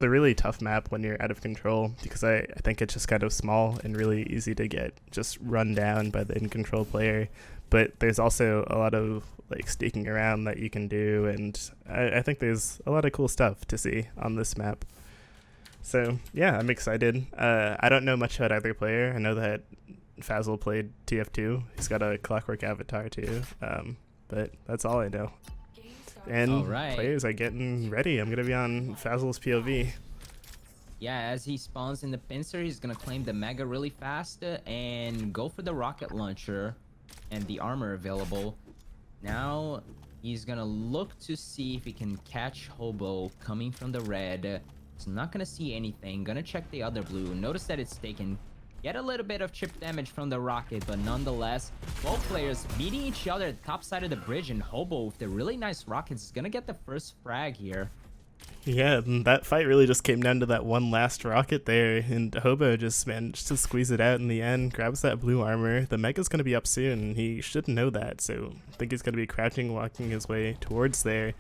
a really tough map when you're out of control because I think it's just kind of small and really easy to get just run down by the in control player. But there's also a lot of like sneaking around that you can do, and I think there's a lot of cool stuff to see on this map. So yeah, I'm excited. I don't know much about either player. I know that phazil played TF2. He's got a clockwork avatar too, but that's all I know. And players are getting ready. I'm gonna be on phazil's POV. Yeah, as he spawns in the pincer, he's gonna claim the mega really fast and go for the rocket launcher and the armor available. Now he's gonna look to see if he can catch Hobo coming from the red. He's not gonna see anything. Gonna check the other blue. Notice that it's taken. Get a little bit of chip damage from the rocket, but nonetheless, both players meeting each other at the top side of the bridge, and Hobo with the really nice rockets is gonna get the first frag here. Yeah, that fight really just came down to that one last rocket there, and Hobo just managed to squeeze it out in the end, grabs that blue armor. The Mega's going to be up soon. He should know that, so I think he's going to be crouching, walking his way towards there.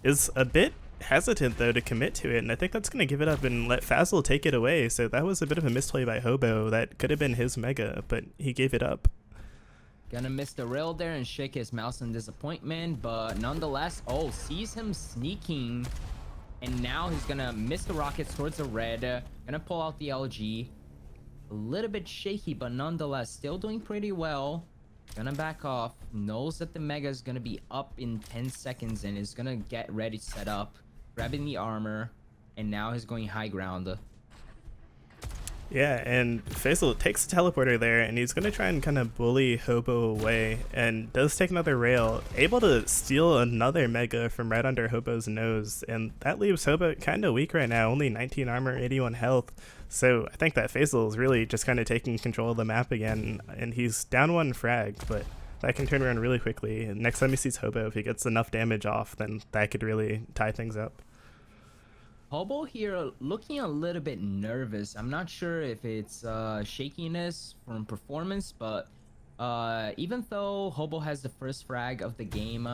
Is a bit hesitant, though, to commit to it, and I think that's going to give it up and let phazil take it away, so that was a bit of a misplay by Hobo. That could have been his Mega, but he gave it up. Gonna miss the rail there and shake his mouse in disappointment, but nonetheless, sees him sneaking. And now he's gonna miss the rockets towards the red. Gonna pull out the LG. A little bit shaky, but nonetheless, still doing pretty well. Gonna back off. Knows that the Mega is gonna be up in 10 seconds and is gonna get ready to set up. Grabbing the armor. And now he's going high ground. Yeah, and phazil takes the teleporter there, and he's going to try and kind of bully Hobo away, and does take another rail, able to steal another Mega from right under Hobo's nose, and that leaves Hobo kind of weak right now, only 19 armor, 81 health, so I think that phazil is really just kind of taking control of the map again, and he's down one frag, but that can turn around really quickly, and next time he sees Hobo, if he gets enough damage off, then that could really tie things up. Hobo here looking a little bit nervous. I'm not sure if it's shakiness from performance, but even though Hobo has the first frag of the game,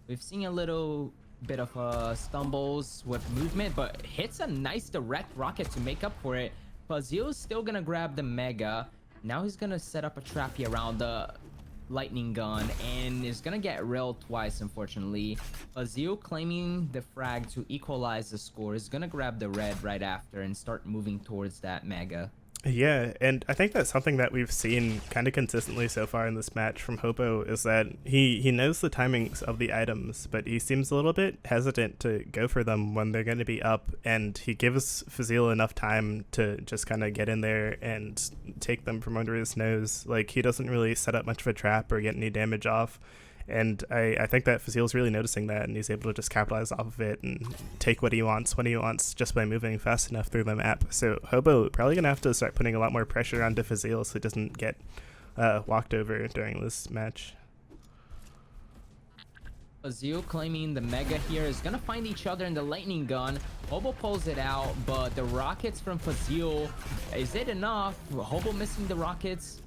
we've seen a little bit of stumbles with movement, but hits a nice direct rocket to make up for it. phazil is still gonna grab the Mega. Now he's gonna set up a trap here around the lightning gun and is gonna get railed twice, unfortunately. phazil claiming the frag to equalize the score is gonna grab the red right after and start moving towards that Mega. Yeah, and I think that's something that we've seen kind of consistently so far in this match from Hobo is that he knows the timings of the items, but he seems a little bit hesitant to go for them when they're going to be up, and he gives phazil enough time to just kind of get in there and take them from under his nose. Like, he doesn't really set up much of a trap or get any damage off. And I think that phazil's really noticing that, and he's able to just capitalize off of it and take what he wants when he wants just by moving fast enough through the map. So Hobo probably going to have to start putting a lot more pressure onto phazil so he doesn't get walked over during this match. phazil claiming the Mega here is gonna find each other in the lightning gun. Hobo pulls it out, but the rockets from phazil, is it enough? Hobo missing the rockets.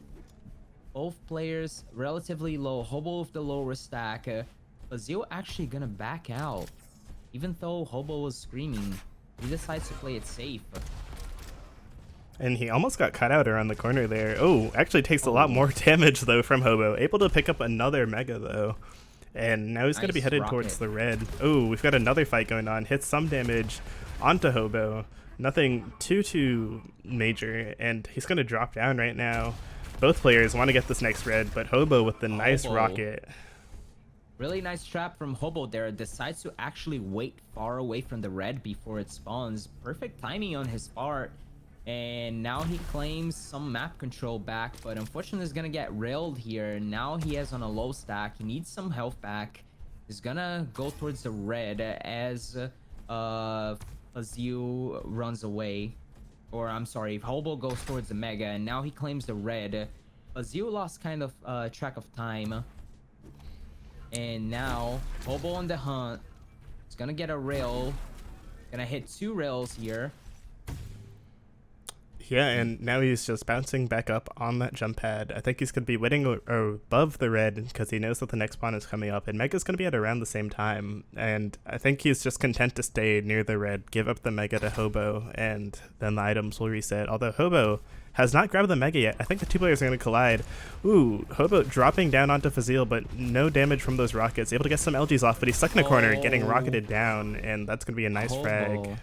Both players relatively low. Hobo with the lower stack. phazil actually gonna back out. Even though Hobo was screaming, he decides to play it safe. And he almost got cut out around the corner there. Oh, actually takes a lot more damage though from Hobo. Able to pick up another Mega though. And now he's going to be headed towards the red. Oh, we've got another fight going on. Hits some damage onto Hobo. Nothing too major. And he's going to drop down right now. Both players want to get this next red, but Hobo with the nice rocket. Really nice trap from Hobo there. Decides to actually wait far away from the red before it spawns. Perfect timing on his part. And now he claims some map control back, but unfortunately is going to get railed here. Now he has on a low stack. He needs some health back. He's going to go towards the red as phazil runs away. Or I'm sorry, Hobo goes towards the Mega, and now he claims the red. phazil lost kind of track of time. And now, Hobo on the hunt. He's gonna get a rail. Gonna hit 2 rails here. Yeah, and now he's just bouncing back up on that jump pad. I think he's going to be waiting above the red because he knows that the next pawn is coming up, and Mega's going to be at around the same time. And I think he's just content to stay near the red, give up the Mega to Hobo, and then the items will reset. Although Hobo has not grabbed the Mega yet. I think the two players are going to collide. Ooh, Hobo dropping down onto phazil, but no damage from those rockets. Able to get some LGs off, but he's stuck in a corner, getting rocketed down, and that's going to be a nice Hobo, frag.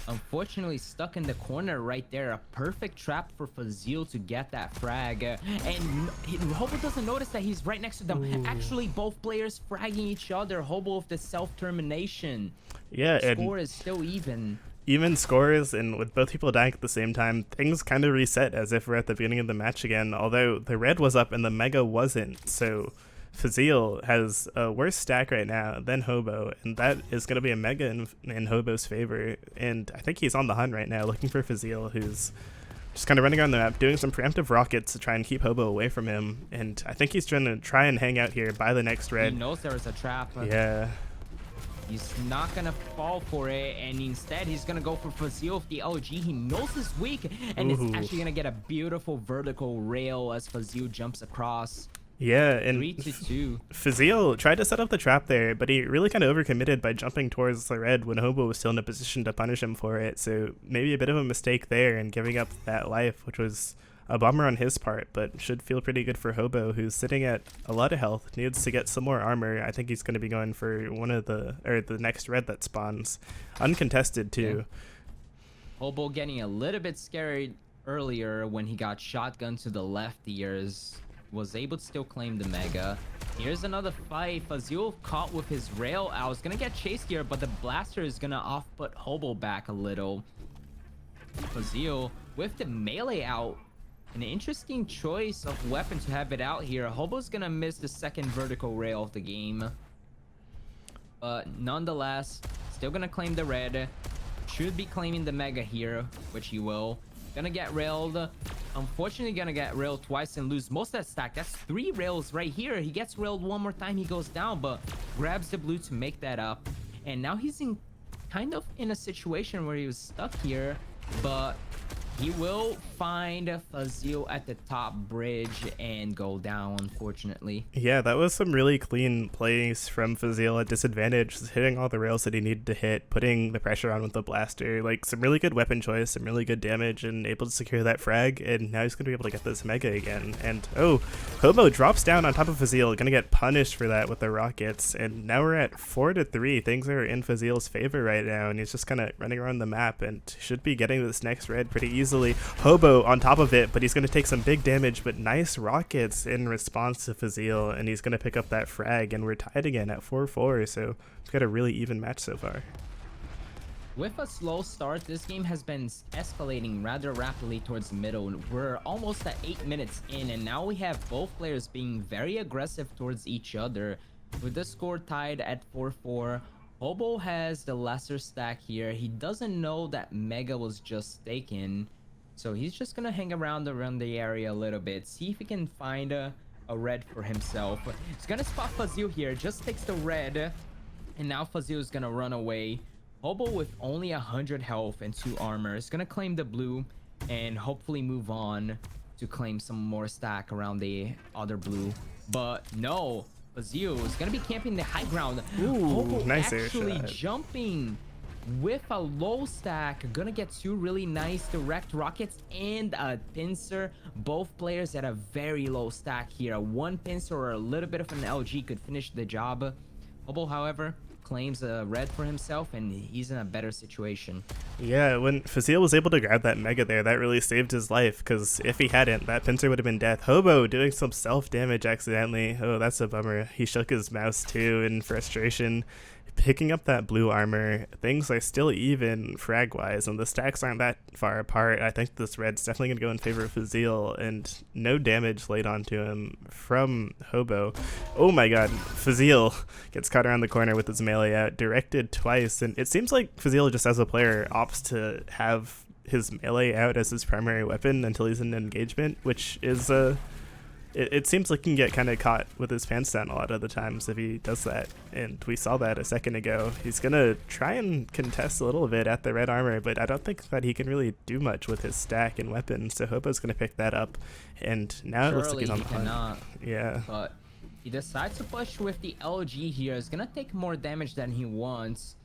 unfortunately stuck in the corner right there. A perfect trap for phazil to get that frag. And Hobo doesn't notice that he's right next to them. Ooh. Actually, both players fragging each other. Hobo with the self-termination. Yeah, the score is still even. Even scores, and with both people dying at the same time, things kind of reset as if we're at the beginning of the match again, although the red was up and the Mega wasn't, so phazil has a worse stack right now than Hobo, and that is going to be a Mega in Hobo's favor, and I think he's on the hunt right now looking for phazil, who's just kind of running around the map, doing some preemptive rockets to try and keep Hobo away from him, and I think he's trying to try and hang out here by the next red. He knows there is a trap. Yeah. He's not gonna fall for it, and instead he's gonna go for phazil with the LG. He knows he's weak, and it's actually gonna get a beautiful vertical rail as phazil jumps across. Yeah, and 3-2. phazil tried to set up the trap there, but he really kind of overcommitted by jumping towards the red when Hobo was still in a position to punish him for it. So maybe a bit of a mistake there and giving up that life, which was a bummer on his part, but should feel pretty good for Hobo, who's sitting at a lot of health, needs to get some more armor. I think he's going to be going for the next red that spawns, uncontested too. Yeah. Hobo getting a little bit scared earlier when he got shotgun to the left ears, was able to still claim the Mega. Here's another fight. phazil caught with his rail. I was gonna get chased here, but the blaster is gonna off-put Hobo back a little. phazil with the melee out. An interesting choice of weapon to have it out here. Hobo's gonna miss the second vertical rail of the game. But nonetheless, still gonna claim the red. Should be claiming the Mega here, which he will. Gonna get railed. Unfortunately, gonna get railed twice and lose most of that stack. That's 3 rails right here. He gets railed one more time, he goes down, but grabs the blue to make that up. And now he's in kind of in a situation where he was stuck here, but he will find phazil at the top bridge and go down, unfortunately. Yeah, that was some really clean plays from phazil at disadvantage, hitting all the rails that he needed to hit, putting the pressure on with the blaster. Like, some really good weapon choice, some really good damage, and able to secure that frag, and now he's going to be able to get this Mega again. And, oh, Hobo drops down on top of phazil, going to get punished for that with the rockets, and now we're at 4-3. Things are in phazil's favor right now, and he's just kind of running around the map, and should be getting this next red pretty easily. Hobo on top of it, but he's going to take some big damage, but nice rockets in response to phazil, and he's going to pick up that frag, and we're tied again at 4-4, so we've got a really even match so far. With a slow start, this game has been escalating rather rapidly towards the middle. We're almost at 8 minutes in, and now we have both players being very aggressive towards each other. With the score tied at 4-4, Hobo has the lesser stack here. He doesn't know that Mega was just taken, so he's just gonna hang around the area a little bit, see if he can find a red for himself. He's gonna spot phazil here, just takes the red, and now phazil is gonna run away. Hobo with only 100 health and 2 armor is gonna claim the blue and hopefully move on to claim some more stack around the other blue. But no, phazil is gonna be camping the high ground. Ooh, Hobo nice actually air shot. Jumping with a low stack, gonna get 2 really nice direct rockets and a pincer. Both players at a very low stack here. 1 pincer or a little bit of an LG could finish the job. Hobo, however, claims a red for himself, and he's in a better situation. Yeah, when phazil was able to grab that Mega there, that really saved his life, because if he hadn't, that pincer would have been death. Hobo doing some self-damage accidentally. Oh, that's a bummer. He shook his mouse too in frustration. Picking up that blue armor, things are still even frag-wise, and the stacks aren't that far apart. I think this red's definitely going to go in favor of phazil, and no damage laid onto him from Hobo. Oh my god, phazil gets caught around the corner with his melee out, directed twice, and it seems like phazil just as a player opts to have his melee out as his primary weapon until he's in engagement, which is it seems like he can get kind of caught with his pants down a lot of the times if he does that, and we saw that a second ago. He's gonna try and contest a little bit at the red armor, but I don't think that he can really do much with his stack and weapons, so Hobo's gonna pick that up, and now it looks like he's on the hunt. Yeah. But he decides to push with the LG here. It's gonna take more damage than he wants.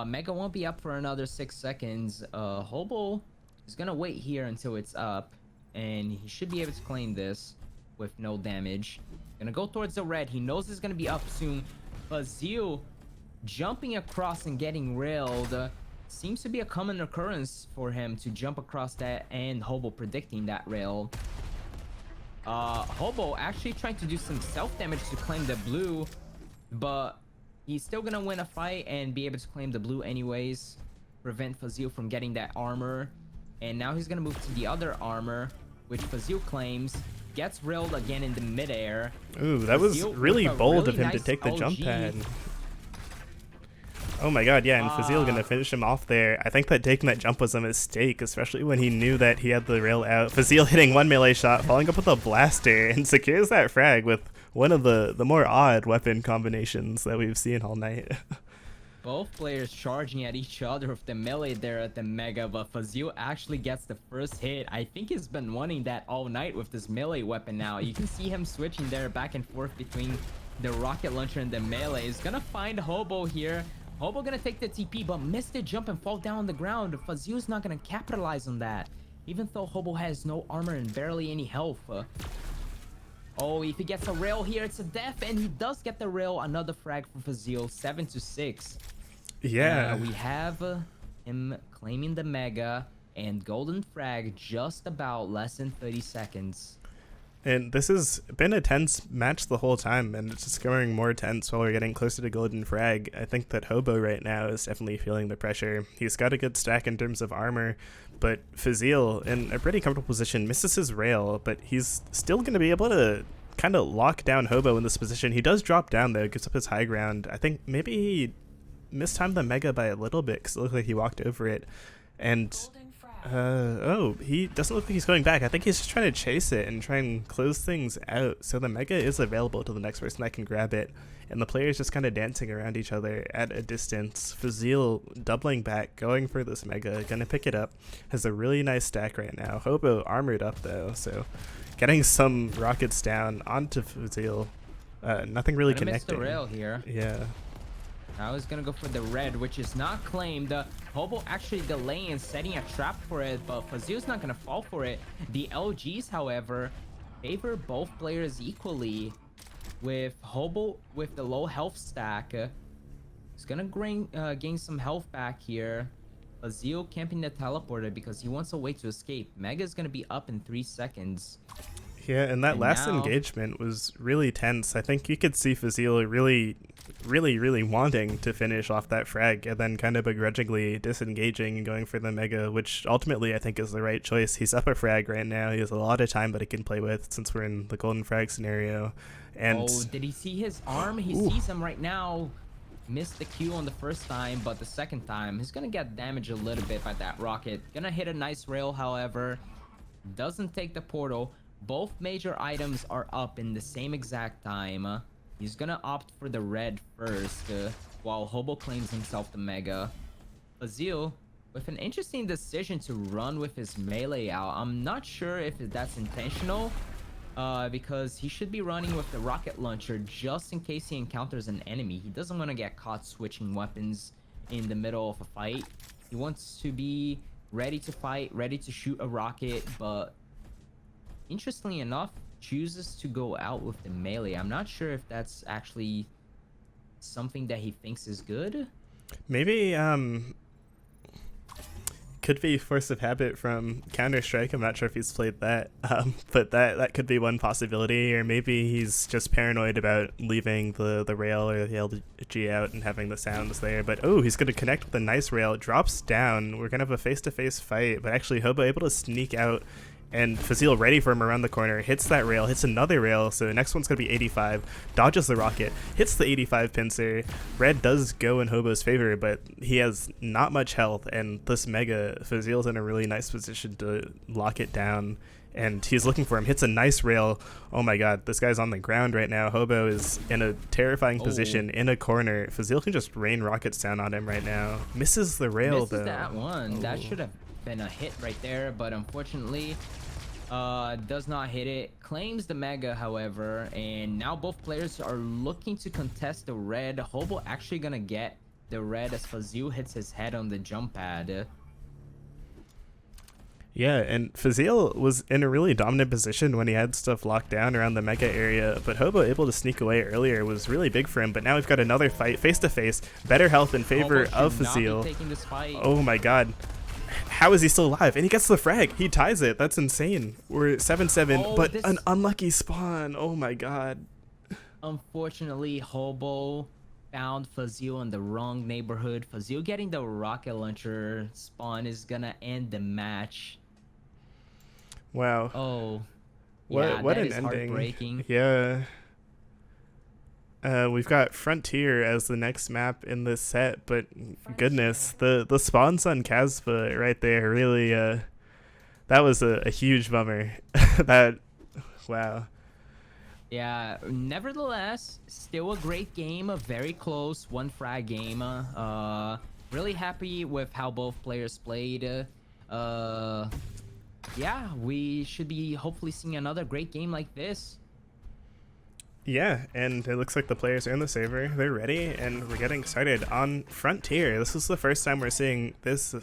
Mega won't be up for another 6 seconds. Hobo is gonna wait here until it's up, and he should be able to claim this with no damage. Gonna go towards the red. He knows it's gonna be up soon. Phazil jumping across and getting railed seems to be a common occurrence for him to jump across that, and Hobo predicting that rail. Hobo actually trying to do some self-damage to claim the blue, but he's still gonna win a fight and be able to claim the blue anyways, prevent Phazil from getting that armor. And now he's gonna move to the other armor, which Phazil claims. Gets railed again in the midair. Ooh, that was really bold of him to take the jump pad. Oh my god, yeah, and Phazil gonna finish him off there. I think that taking that jump was a mistake, especially when he knew that he had the rail out. Phazil hitting one melee shot, following up with a blaster, and secures that frag with one of the more odd weapon combinations that we've seen all night. Both players charging at each other with the melee there at the Mega, but Phazil actually gets the first hit. I think he's been wanting that all night with this melee weapon now. You can see him switching there back and forth between the rocket launcher and the melee. He's gonna find Hobo here. Hobo gonna take the TP, but missed the jump and fall down on the ground. Phazil's not gonna capitalize on that, even though Hobo has no armor and barely any health. Oh, if he gets a rail here, it's a death, and he does get the rail. Another frag for Phazil, 7-6. Yeah. We have him claiming the Mega and golden frag just about less than 30 seconds. And this has been a tense match the whole time, and it's just growing more tense while we're getting closer to golden frag. I think that Hobo right now is definitely feeling the pressure. He's got a good stack in terms of armor, but Phazil, in a pretty comfortable position, misses his rail, but he's still going to be able to kind of lock down Hobo in this position. He does drop down, though, gives up his high ground. I think maybe he mistimed the Mega by a little bit, because it looked like he walked over it. And oh, he doesn't look like he's going back. I think he's just trying to chase it and try and close things out. So the Mega is available to the next person that can grab it. And the players just kind of dancing around each other at a distance. Phazil doubling back, going for this Mega, gonna pick it up. Has a really nice stack right now. Hobo armored up though, so getting some rockets down onto Phazil. Nothing really connecting. Missed the rail here. Yeah. Now he's gonna go for the red, which is not claimed. Hobo actually delaying and setting a trap for it, but Phazil's not gonna fall for it. The LGs, however, favor both players equally. With Hobo with the low health stack, he's gonna gain some health back here. Phazil camping the teleporter because he wants a way to escape. Mega's gonna be up in 3 seconds. Yeah, and that last engagement was really tense. I think you could see Phazil really wanting to finish off that frag, and then kind of begrudgingly disengaging and going for the Mega, which ultimately I think is the right choice. He's up a frag right now. He has a lot of time that he can play with since we're in the golden frag scenario. And oh, did he see his arm? He sees him right now. Missed the Q on the first time, but the second time he's gonna get damaged a little bit by that rocket. Gonna hit a nice rail, however. Doesn't take the portal. Both major items are up in the same exact time. He's gonna opt for the red first, while Hobo claims himself the Mega. Phazil with an interesting decision to run with his melee out. I'm not sure if that's intentional, because he should be running with the rocket launcher just in case he encounters an enemy. He doesn't want to get caught switching weapons in the middle of a fight. He wants to be ready to fight, ready to shoot a rocket, but interestingly enough, chooses to go out with the melee. I'm not sure if that's actually something that he thinks is good. Maybe could be force of habit from Counter-Strike. I'm not sure if he's played that, but that could be one possibility. Or maybe he's just paranoid about leaving the rail or the LG out and having the sounds there. But oh, he's going to connect with a nice rail. Drops down. We're going to have a face-to-face fight, but actually Hobo able to sneak out and phazil ready for him around the corner, hits that rail, hits another rail, so the next one's going to be 85, dodges the rocket, hits the 85 pincer. Red does go in Hobo's favor, but he has not much health, and this mega, phazil's in a really nice position to lock it down, and he's looking for him, hits a nice rail. Oh my god, this guy's on the ground right now. Hobo is in a terrifying position in a corner. Phazil can just rain rockets down on him right now. Misses the rail though. That one. That should have been a hit right there, but unfortunately does not hit it. Claims the mega, however, and now both players are looking to contest the red. Hobo actually gonna get the red as phazil hits his head on the jump pad. Yeah, and phazil was in a really dominant position when he had stuff locked down around the mega area, but Hobo able to sneak away earlier was really big for him, but now we've got another fight face to face, better health in favor of phazil. Oh my god. How is he still alive? And he gets the frag. He ties it. That's insane. We're 7-7, but an unlucky spawn. Oh my god. Unfortunately, Hobo found phazil in the wrong neighborhood. Phazil getting the rocket launcher spawn is gonna end the match. Wow. Oh. What that an is ending. Heartbreaking. Yeah. We've got Frontier as the next map in this set, but goodness, the spawns on Caspa right there really that was a huge bummer. Wow. Yeah, nevertheless, still a great game, a very close one frag game. Really happy with how both players played. Yeah, we should be hopefully seeing another great game like this. Yeah, and it looks like the players are in the saver. They're ready, and we're getting started on Frontier. This is the first time we're seeing this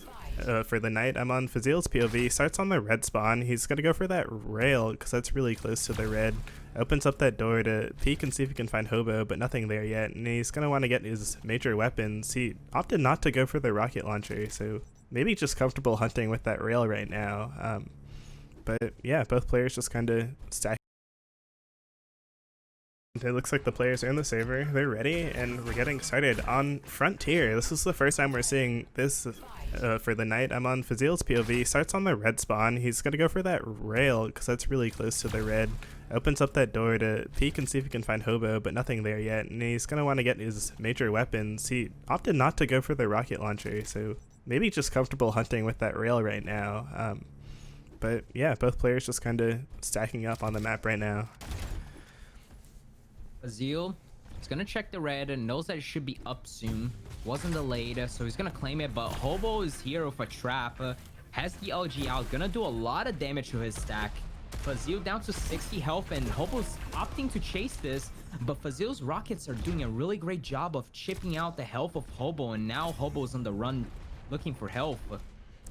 for the night. I'm on phazil's POV. Starts on the red spawn. He's going to go for that rail because that's really close to the red. Opens up that door to peek and see if he can find Hobo, but nothing there yet. And he's going to want to get his major weapons. He opted not to go for the rocket launcher, so maybe just comfortable hunting with that rail right now. But yeah, both players just kind of stack. It looks like the players are in the saver. They're ready, and we're getting started on Frontier. This is the first time we're seeing this for the night. I'm on phazil's POV. Starts on the red spawn. He's going to go for that rail because that's really close to the red. Opens up that door to peek and see if he can find Hobo, but nothing there yet. And he's going to want to get his major weapons. He opted not to go for the rocket launcher, so maybe just comfortable hunting with that rail right now. But yeah, both players just kind of stacking up on the map right now. phazil is gonna check the red and knows that it should be up soon. Wasn't delayed, so he's gonna claim it, but Hobo is here with a trap. Has the LG out, gonna do a lot of damage to his stack. phazil down to 60 health, and Hobo's opting to chase this, but phazil's rockets are doing a really great job of chipping out the health of Hobo, and now Hobo's on the run looking for health.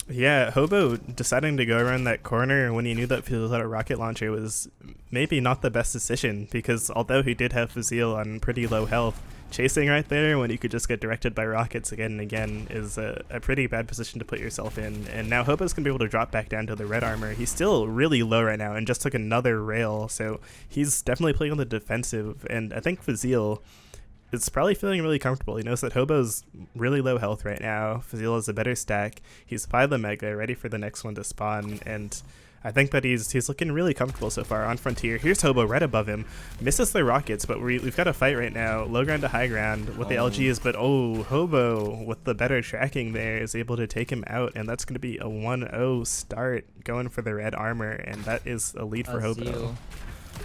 Yeah, Hobo deciding to go around that corner when he knew that phazil had a rocket launcher was maybe not the best decision, because although he did have phazil on pretty low health, chasing right there when you could just get directed by rockets again and again is a pretty bad position to put yourself in. And now Hobo's going to be able to drop back down to the red armor. He's still really low right now and just took another rail, so he's definitely playing on the defensive, and I think phazil is probably feeling really comfortable. He knows that Hobo's really low health right now. phazil has a better stack. He's by the mega, ready for the next one to spawn, and I think that he's looking really comfortable so far on Frontier. Here's Hobo right above him. Misses the rockets, but we've got a fight right now. Low ground to high ground with the LGs, but Hobo with the better tracking there is able to take him out, and that's going to be a 1-0 start going for the red armor, and that is a lead for Hobo.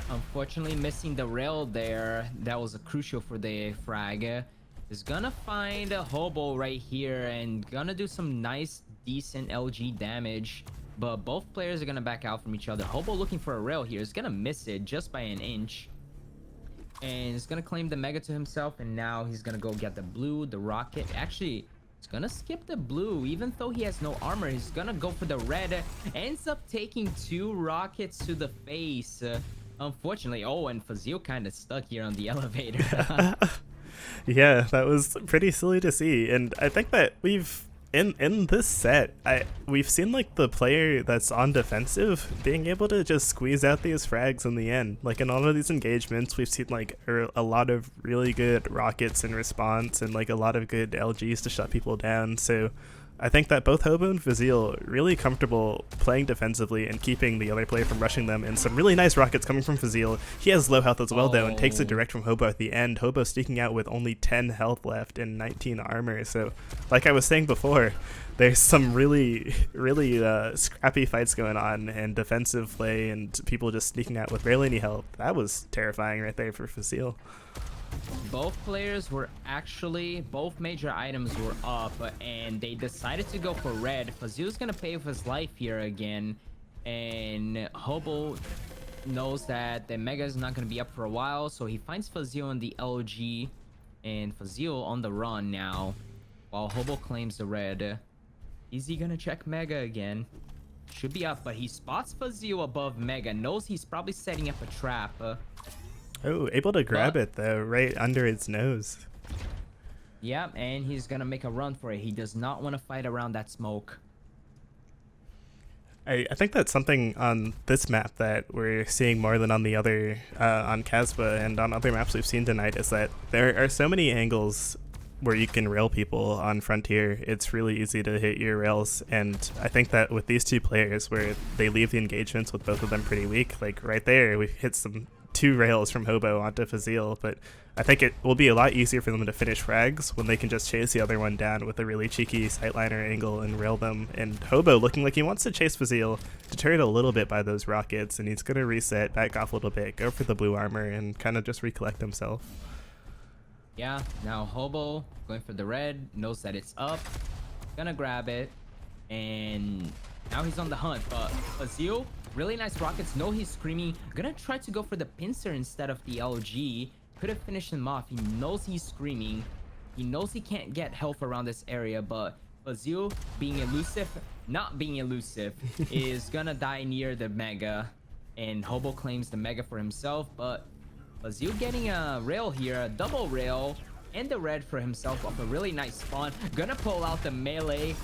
Unfortunately missing the rail there. That was a crucial for the frag. Is gonna find a Hobo right here and gonna do some nice decent LG damage, but both players are gonna back out from each other. Hobo looking for a rail here is gonna miss it just by an inch, and he's gonna claim the mega to himself, and now he's gonna go get the blue, the rocket. Actually, he's gonna skip the blue. Even though he has no armor, he's gonna go for the red. Ends up taking 2 rockets to the face. Unfortunately, and phazil kind of stuck here on the elevator. Yeah, that was pretty silly to see, and I think that we've in this set, we've seen like the player that's on defensive being able to just squeeze out these frags in the end. Like in all of these engagements, we've seen like a lot of really good rockets in response and like a lot of good LGs to shut people down. So I think that both Hobo and phazil really comfortable playing defensively and keeping the other player from rushing them, and some really nice rockets coming from phazil. He has low health as well though, and takes it direct from Hobo at the end. Hobo sneaking out with only 10 health left and 19 armor. So like I was saying before, there's some really scrappy fights going on, and defensive play and people just sneaking out with barely any health. That was terrifying right there for phazil. Both players were actually, both major items were up, and they decided to go for red. phazil's gonna pay with his life here again, and Hobo knows that the Mega is not gonna be up for a while, so he finds phazil in the LG, and phazil on the run now, while Hobo claims the red. Is he gonna check Mega again? Should be up, but he spots phazil above Mega, knows he's probably setting up a trap. Oh, able to grab it though, right under its nose. Yeah, and he's gonna make a run for it. He does not want to fight around that smoke. I think that's something on this map that we're seeing more than on the other, on Casba and on other maps we've seen tonight, is that there are so many angles where you can rail people on Frontier. It's really easy to hit your rails, and I think that with these two players where they leave the engagements with both of them pretty weak, like right there we hit some 2 rails from Hobo onto phazil, but I think it will be a lot easier for them to finish frags when they can just chase the other one down with a really cheeky sightliner angle and rail them. And Hobo looking like he wants to chase phazil, deterred a little bit by those rockets, and he's going to reset, back off a little bit, go for the blue armor, and kind of just recollect himself. Yeah, now Hobo going for the red, knows that it's up, gonna grab it, and now he's on the hunt. But phazil, really nice rockets, know he's screaming, gonna try to go for the pincer instead of the LG. Could have finished him off. He knows he's screaming, he knows he can't get health around this area, but phazil being elusive, not being elusive, is gonna die near the Mega, and Hobo claims the Mega for himself. But phazil getting a rail here, a double rail, and the red for himself off a really nice spawn. Gonna pull out the melee.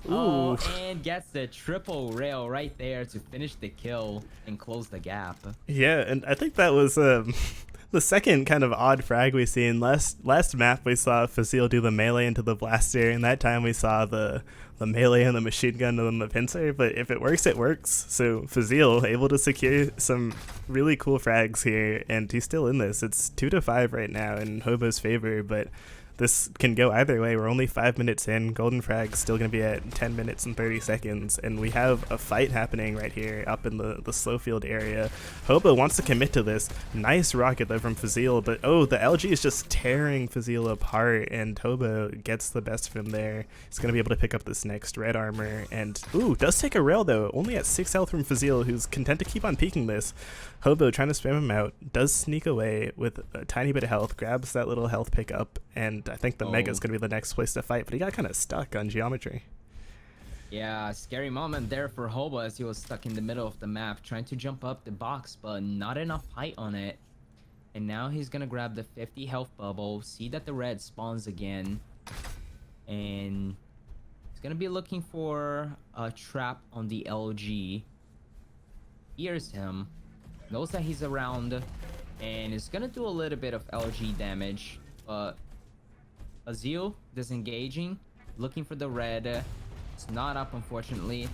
Oh, and gets the triple rail right there to finish the kill and close the gap. Yeah, and I think that was the second kind of odd frag we've seen. Last map we saw phazil do the melee into the blaster, and that time we saw the melee and the machine gun and then the pincer. But if it works, it works. So phazil able to secure some really cool frags here, and he's still in this. It's 2-5 right now in Hobo's favor, but this can go either way. We're only 5 minutes in. Golden Frag's still going to be at 10 minutes and 30 seconds, and we have a fight happening right here up in the slow field area. Hobo wants to commit to this. Nice rocket though from phazil, but oh, the LG is just tearing phazil apart, and Hobo gets the best of him there. He's going to be able to pick up this next red armor, and ooh, does take a rail though, only at 6 health from phazil, who's content to keep on peeking this. Hobo trying to spam him out, does sneak away with a tiny bit of health, grabs that little health pickup, and I think the Mega is going to be the next place to fight, but he got kind of stuck on geometry. Yeah, scary moment there for Hobo as he was stuck in the middle of the map trying to jump up the box, but not enough height on it. And now he's going to grab the 50 health bubble, see that the red spawns again, and he's going to be looking for a trap on the LG. Hears him, knows that he's around, and is gonna do a little bit of LG damage, but phazil disengaging, looking for the red. It's not up, unfortunately.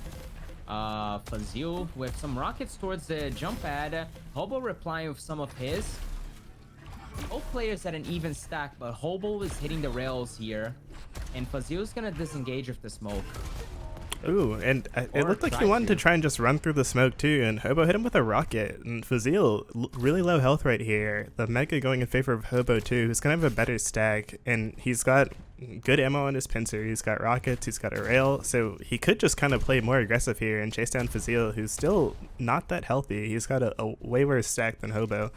phazil with some rockets towards the jump pad. Hobo replying with some of his. Both players at an even stack, but Hobo is hitting the rails here, and phazil's gonna disengage with the smoke. Ooh, and it looked like he wanted to try and just run through the smoke too, and Hobo hit him with a rocket. And phazil, really low health right here. The Mega going in favor of Hobo too, who's going to have a better stack, and he's got good ammo on his pincer, he's got rockets, he's got a rail, so he could just kind of play more aggressive here and chase down phazil, who's still not that healthy. He's got a way worse stack than Hobo.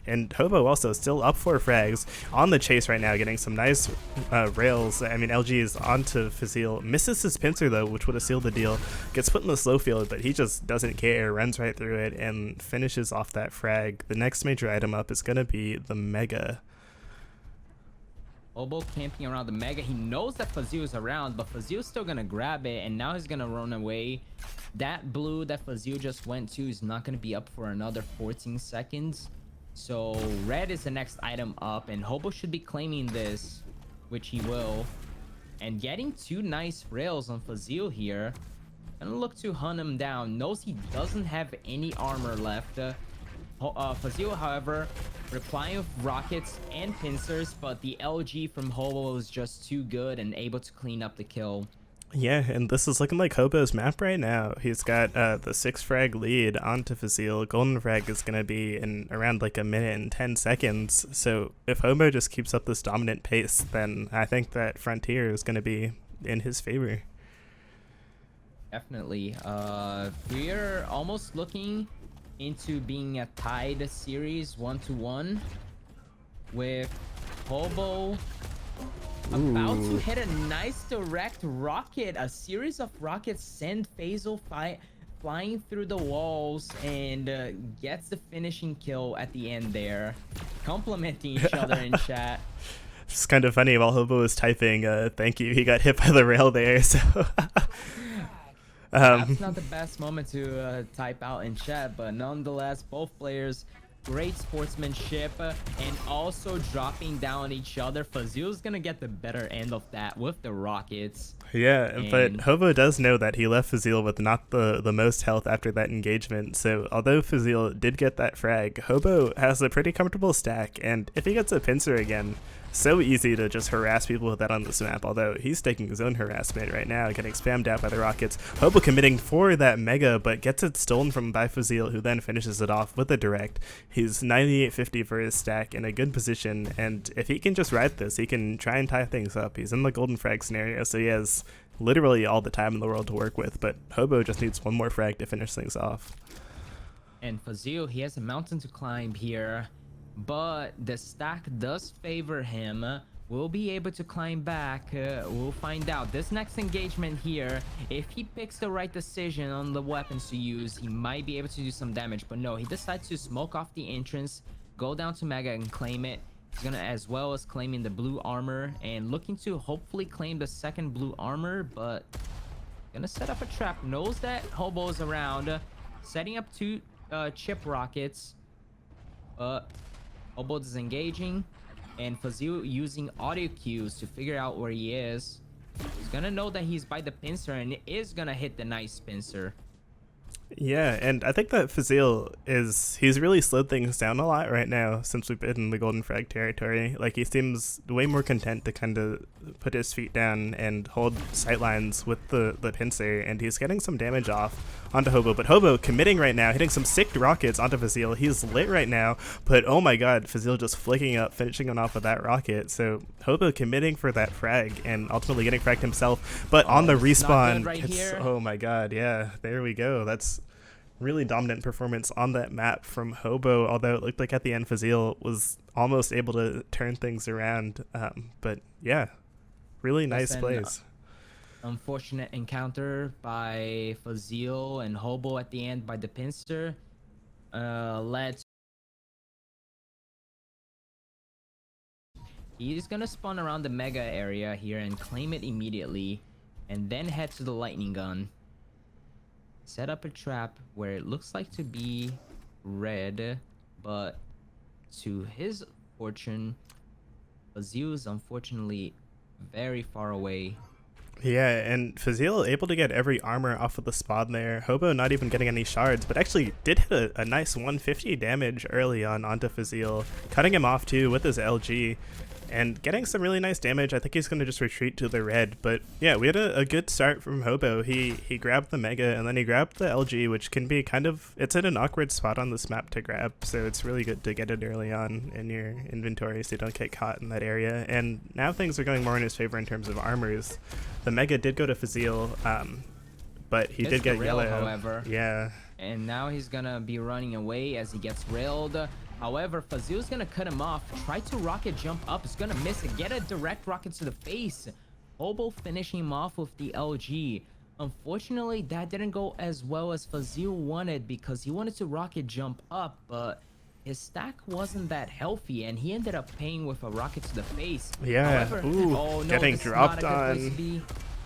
And Hobo also still up 4 frags on the chase right now, getting some nice rails. I mean, LG is onto phazil. Misses his pincer though, which would have sealed the deal. Gets put in the slow field, but he just doesn't care. Runs right through it and finishes off that frag. The next major item up is going to be the Mega. Hobo camping around the Mega. He knows that phazil is around, but phazil's still going to grab it, and now he's going to run away. That blue that phazil just went to is not going to be up for another 14 seconds. So red is the next item up, and Hobo should be claiming this, which he will. And getting 2 nice rails on Phazil here. Gonna look to hunt him down. Knows he doesn't have any armor left. Phazil, however, replying with rockets and pincers, but the LG from Hobo was just too good and able to clean up the kill. Yeah, and this is looking like Hobo's map right now. He's got the 6 frag lead onto phazil. Golden frag is going to be in around like a minute and 10 seconds. So if Hobo just keeps up this dominant pace, then I think that Frontier is going to be in his favor. Definitely. We're almost looking into being a tied series 1-1 with Hobo about to hit a nice direct rocket. A series of rockets send phazil flying through the walls and gets the finishing kill at the end there. Complimenting each other in chat. It's kind of funny, while Hobo was typing, thank you, he got hit by the rail there, so... That's not the best moment to type out in chat, but nonetheless, both players, great sportsmanship, and also dropping down each other. Phazil's gonna get the better end of that with the rockets. Yeah, but Hobo does know that he left phazil with not the most health after that engagement, so although phazil did get that frag, Hobo has a pretty comfortable stack, and if he gets a pincer again, so easy to just harass people with that on this map, although he's taking his own harassment right now, getting spammed out by the rockets. Hobo committing for that mega, but gets it stolen from by phazil, who then finishes it off with a direct. He's 9850 for his stack, in a good position, and if he can just ride this, he can try and tie things up. He's in the golden frag scenario, so he has literally all the time in the world to work with, but Hobo just needs one more frag to finish things off. And Phazil, he has a mountain to climb here, but the stack does favor him. Will be able to climb back. We'll find out. This next engagement here, if he picks the right decision on the weapons to use, he might be able to do some damage, but no, he decides to smoke off the entrance, go down to Mega and claim it. He's gonna, as well as claiming the blue armor and looking to hopefully claim the second blue armor, but gonna set up a trap. Knows that Hobo is around, setting up 2 chip rockets. Hobo disengaging, and Phazil using audio cues to figure out where he is. He's gonna know that he's by the pincer and is gonna hit the nice pincer. Yeah, and I think that phazil he's really slowed things down a lot right now since we've been in the golden frag territory. Like, he seems way more content to kind of put his feet down and hold sightlines with the pincer, and he's getting some damage off onto Hobo. But Hobo committing right now, hitting some sick rockets onto phazil. He's lit right now, but oh my god, phazil just flicking up, finishing him off with that rocket. So Hobo committing for that frag and ultimately getting fragged himself, but on the respawn, oh my god, yeah, there we go. That's really dominant performance on that map from Hobo, although it looked like at the end phazil was almost able to turn things around. But yeah, really nice plays. Unfortunate encounter by phazil and Hobo at the end by the pincer led. He's gonna spawn around the mega area here and claim it immediately, and then head to the lightning gun. Set up a trap where it looks like to be red, but to his fortune, phazil is unfortunately very far away. Yeah, and phazil able to get every armor off of the spawn there. Hobo not even getting any shards, but actually did hit a nice 150 damage early on onto phazil, cutting him off too with his LG. And getting some really nice damage. I think he's going to just retreat to the red. But yeah, we had a good start from Hobo. He grabbed the Mega and then he grabbed the LG, which can be kind of, it's in an awkward spot on this map to grab. So it's really good to get it early on in your inventory so you don't get caught in that area. And now things are going more in his favor in terms of armors. The Mega did go to phazil, but he did get yellow. However. Yeah. And now he's going to be running away as he gets railed. However, phazil's gonna cut him off. Try to rocket jump up. It's gonna miss it. Get a direct rocket to the face. Hobo finishing him off with the LG. Unfortunately, that didn't go as well as phazil wanted because he wanted to rocket jump up, but his stack wasn't that healthy and he ended up paying with a rocket to the face. Yeah. However, ooh, oh, no, getting dropped on.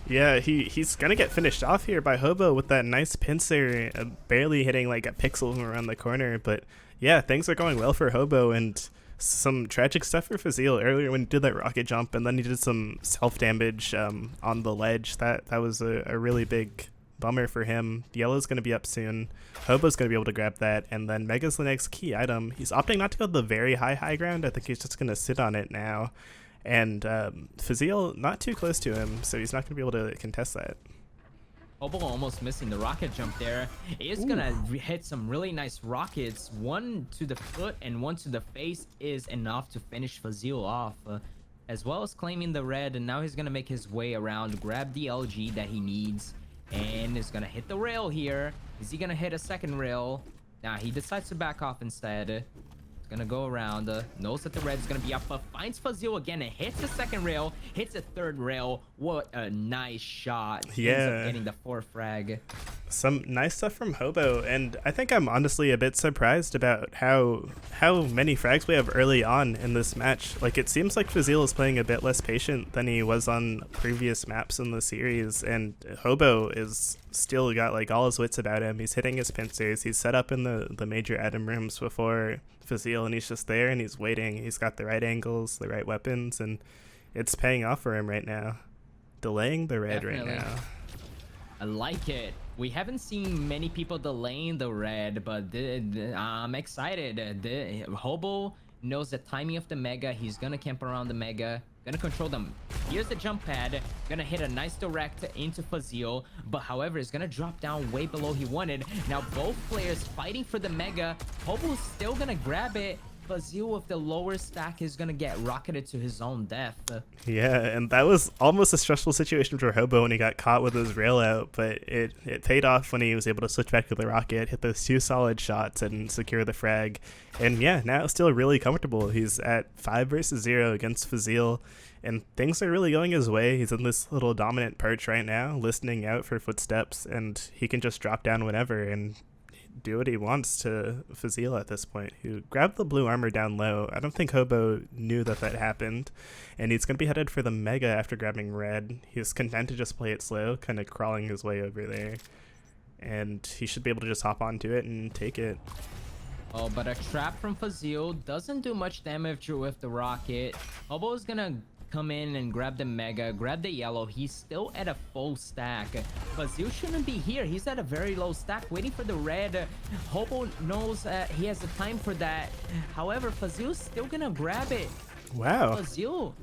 Yeah, he's gonna get finished off here by Hobo with that nice pincer, barely hitting like a pixel from around the corner, but yeah, things are going well for Hobo, and some tragic stuff for phazil earlier when he did that rocket jump, and then he did some self-damage on the ledge. That was a really big bummer for him. Yellow's going to be up soon. Hobo's going to be able to grab that, and then Mega's the next key item. He's opting not to go to the very high ground. I think he's just going to sit on it now. And phazil not too close to him, so he's not going to be able to contest that. Hobo almost missing the rocket jump there. He is gonna hit some really nice rockets. One to the foot and one to the face is enough to finish phazil off, as well as claiming the red. And now he's gonna make his way around, grab the LG that he needs, and is gonna hit the rail here. Is he gonna hit a second rail? Nah, he decides to back off instead. Gonna go around, knows that the red's gonna be up, but finds phazil again and hits the second rail, hits the third rail. What a nice shot. Yeah. Ends up getting the 4th frag. Some nice stuff from Hobo, and I think I'm honestly a bit surprised about how many frags we have early on in this match. Like, it seems like phazil is playing a bit less patient than he was on previous maps in the series, and Hobo is still got like all his wits about him. He's hitting his pincers, he's set up in the major item rooms before phazil, and he's just there and he's waiting. He's got the right angles, the right weapons, and it's paying off for him right now. Delaying the red Definitely. right now. I like it. We haven't seen many people delaying the red, but I'm excited. Hobo knows the timing of the mega. He's gonna camp around the mega, gonna control them. Here's the jump pad, gonna hit a nice direct into phazil, but however, it's gonna drop down way below he wanted. Now both players fighting for the mega. Hobo's still gonna grab it. phazil with the lower stack is gonna get rocketed to his own death. Yeah, and that was almost a stressful situation for Hobo when he got caught with his rail out, but it paid off when he was able to switch back to the rocket, hit those 2 solid shots, and secure the frag. And yeah, now still really comfortable. He's at 5 versus 0 against phazil, and things are really going his way. He's in this little dominant perch right now, listening out for footsteps, and he can just drop down whenever and do what he wants to phazil at this point, who grabbed the blue armor down low. I don't think Hobo knew that happened, and he's going to be headed for the mega after grabbing red. He's content to just play it slow, kind of crawling his way over there, and he should be able to just hop onto it and take it. Oh, but a trap from phazil doesn't do much damage with the rocket. Hobo is gonna come in and grab the mega, grab the yellow. He's still at a full stack. phazil shouldn't be here. He's at a very low stack waiting for the red. Hobo knows he has the time for that. However, phazil's still gonna grab it. Wow. phazil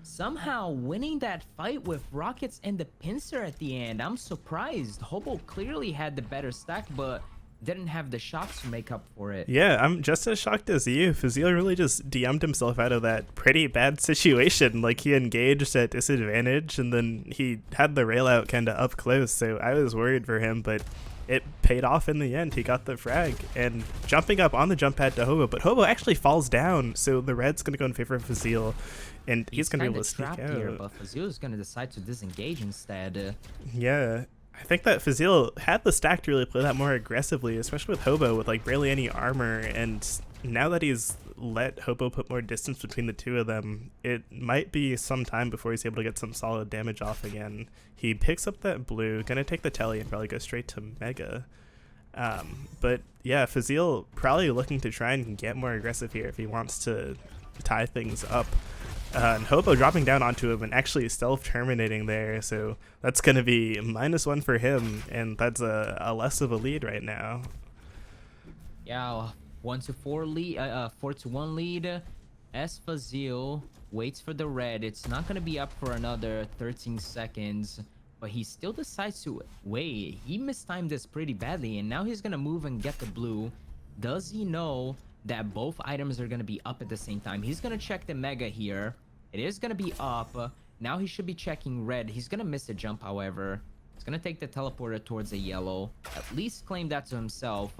somehow winning that fight with rockets and the pincer at the end. I'm surprised. Hobo clearly had the better stack, but didn't have the shots to make up for it. Yeah, I'm just as shocked as you. phazil really just DM'd himself out of that pretty bad situation. Like, he engaged at disadvantage, and then he had the rail out kind of up close, so I was worried for him, but it paid off in the end. He got the frag, and jumping up on the jump pad to Hobo, but Hobo actually falls down, so the red's going to go in favor of phazil, and he's going to be able to sneak out. Here, but phazil is going to decide to disengage instead. Yeah. I think that phazil had the stack to really play that more aggressively, especially with Hobo with like barely any armor, and now that he's let Hobo put more distance between the two of them, it might be some time before he's able to get some solid damage off again. He picks up that blue, gonna take the telly and probably go straight to mega. But yeah, phazil probably looking to try and get more aggressive here if he wants to tie things up. And Hobo dropping down onto him and actually self-terminating there, so that's going to be -1 for him, and that's a less of a lead right now. Yeah, 1-4 lead, 4-1 lead. As phazil waits for the red, it's not going to be up for another 13 seconds, but he still decides to wait. He mistimed this pretty badly, and now he's going to move and get the blue. Does he know that both items are going to be up at the same time? He's going to check the mega here. It is going to be up. Now he should be checking red. He's going to miss a jump, however. He's going to take the teleporter towards the yellow. At least claim that to himself.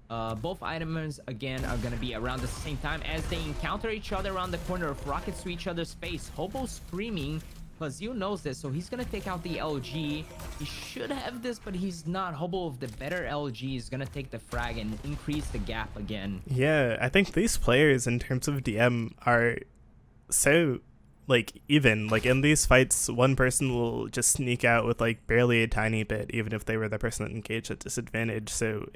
Both items, again, are going to be around the same time as they encounter each other around the corner of rockets to each other's face. Hobo screaming. phazil knows this, so he's going to take out the LG. He should have this, but he's not. Hobo with the better LG is going to take the frag and increase the gap again. Yeah, I think these players in terms of DM are so like even like in these fights, one person will just sneak out with like barely a tiny bit, even if they were the person that engaged at disadvantage. So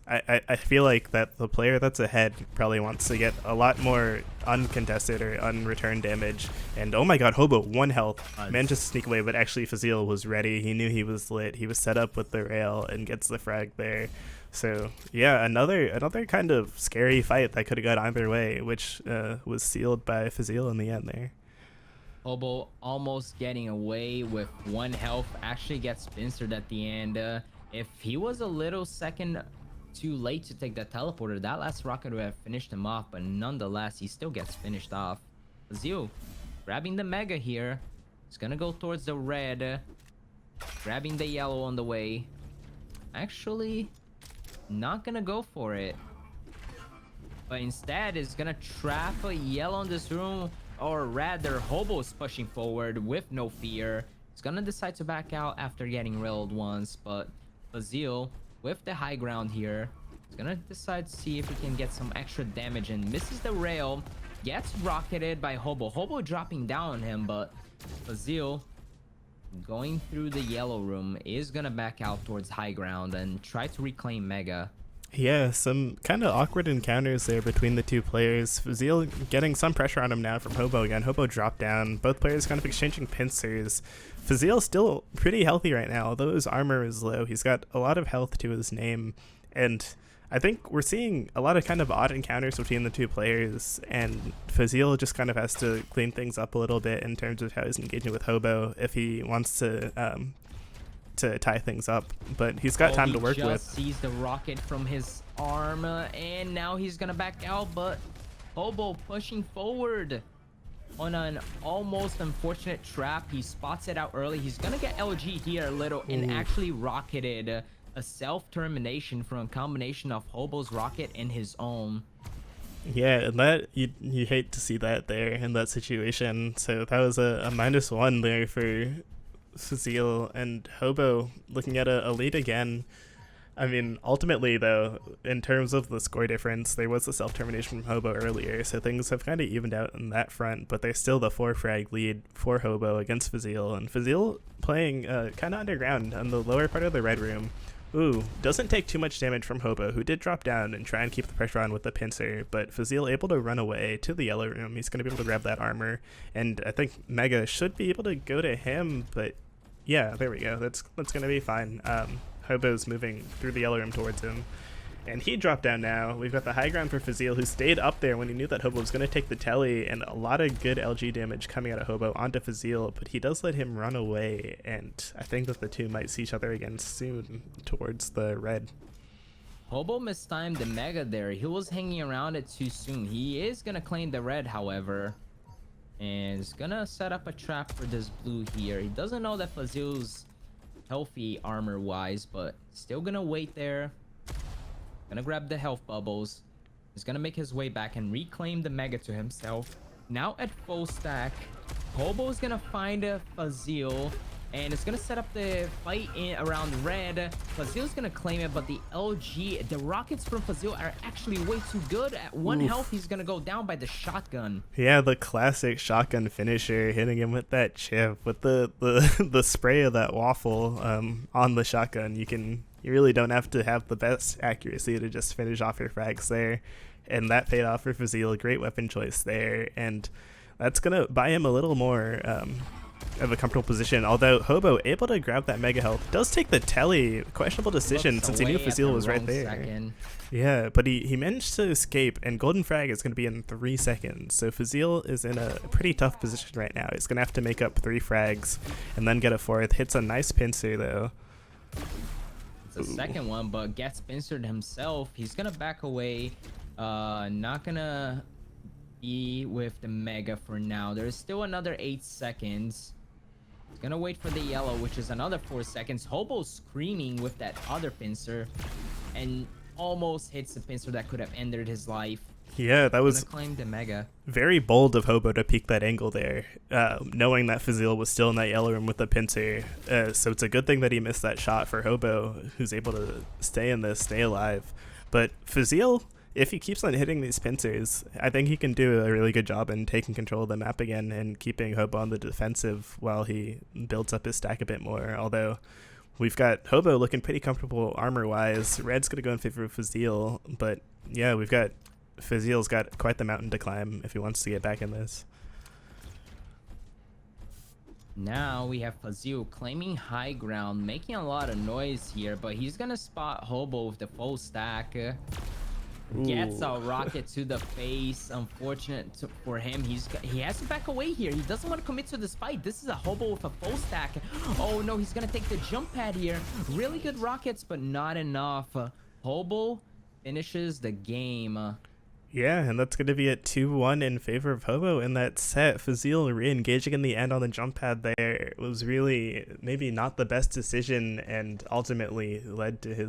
I feel like that the player that's ahead probably wants to get a lot more uncontested or unreturned damage. And oh my god, Hobo 1 health, managed to sneak away, but actually phazil was ready. He knew he was lit. He was set up with the rail and gets the frag there. So yeah, another kind of scary fight that could have gone either way, which was sealed by phazil in the end there. Hobo almost getting away with 1 health, actually gets pincered at the end. If he was a little second too late to take that teleporter, that last rocket would have finished him off, but nonetheless, he still gets finished off. phazil grabbing the mega here. He's gonna go towards the red, grabbing the yellow on the way. Actually, not gonna go for it, but instead is gonna trap a yellow in this room, or rather Hobo's pushing forward with no fear. He's gonna decide to back out after getting railed once, but phazil with the high ground here, he's gonna decide to see if he can get some extra damage and misses the rail, gets rocketed by Hobo dropping down on him, but phazil going through the yellow room is gonna back out towards high ground and try to reclaim mega. Yeah, some kind of awkward encounters there between the two players. phazil getting some pressure on him now from Hobo again. Hobo dropped down. Both players kind of exchanging pincers. phazil still pretty healthy right now, although his armor is low. He's got a lot of health to his name, and I think we're seeing a lot of kind of odd encounters between the two players, and phazil just kind of has to clean things up a little bit in terms of how he's engaging with Hobo if he wants to tie things up, but he's got time to work with. Sees the rocket from his arm, and now he's gonna back out, but Hobo pushing forward on an almost unfortunate trap. He spots it out early. He's gonna get LG here a little and actually rocketed a self-termination from a combination of Hobo's rocket and his own. Yeah, and that you hate to see that there in that situation. So that was a -1 there for phazil, and Hobo looking at a lead again. I mean, ultimately though, in terms of the score difference, there was a self-termination from Hobo earlier, so things have kind of evened out in that front, but there's still the 4-frag lead for Hobo against phazil, and phazil playing kind of underground on the lower part of the red room. Ooh, doesn't take too much damage from Hobo, who did drop down and try and keep the pressure on with the pincer, but phazil able to run away to the yellow room. He's going to be able to grab that armor, and I think Mega should be able to go to him, but yeah, there we go. That's going to be fine. Hobo's moving through the yellow room towards him, and he dropped down now. We've got the high ground for phazil, who stayed up there when he knew that Hobo was going to take the telly, and a lot of good LG damage coming out of Hobo onto phazil, but he does let him run away, and I think that the two might see each other again soon towards the red. Hobo mistimed the mega there. He was hanging around it too soon. He is going to claim the red, however, and is going to set up a trap for this blue here. He doesn't know that phazil's healthy armor-wise, but still going to wait there. Gonna grab the health bubbles. He's gonna make his way back and reclaim the mega to himself. Now at full stack, Hobo's gonna find a phazil, and it's gonna set up the fight in around red. phazil's gonna claim it, but the LG, the rockets from phazil are actually way too good. At 1 health, he's gonna go down by the shotgun. Yeah, the classic shotgun finisher, hitting him with that chip, with the the spray of that waffle on the shotgun. You really don't have to have the best accuracy to just finish off your frags there, and that paid off for phazil. Great weapon choice there, and that's gonna buy him a little more of a comfortable position, although Hobo able to grab that mega health. Does take the telly. Questionable decision since he knew phazil was right there. Second. Yeah, but he managed to escape, and golden frag is going to be in 3 seconds, so phazil is in a pretty tough position right now. He's going to have to make up 3 frags and then get a 4th. Hits a nice pincer though. It's a second one, but gets pincered himself. He's gonna back away. Not gonna be with the mega for now. There's still another 8 seconds. He's gonna wait for the yellow, which is another 4 seconds. Hobo screaming with that other pincer, and almost hits the pincer that could have ended his life. Yeah, that was claim the mega. Very bold of Hobo to peek that angle there, knowing that phazil was still in that yellow room with the pincer. So it's a good thing that he missed that shot for Hobo, who's able to stay in this, stay alive. But phazil if he keeps on hitting these pincers, I think he can do a really good job in taking control of the map again and keeping Hobo on the defensive while he builds up his stack a bit more. Although we've got Hobo looking pretty comfortable armor-wise. Red's going to go in favor of Phazil, but yeah, we've got Phazil's got quite the mountain to climb if he wants to get back in this. Now we have Phazil claiming high ground, making a lot of noise here, but he's gonna spot Hobo with the full stack. Gets a rocket to the face. Unfortunate for him, he has to back away here. He doesn't want to commit to this fight. This is a Hobo with a full stack. Oh no, he's gonna take the jump pad here. Really good rockets, but not enough. Hobo finishes the game. Yeah, and that's going to be at 2-1 in favor of Hobo in that set. Phazil re-engaging in the end on the jump pad there was really maybe not the best decision and ultimately led to his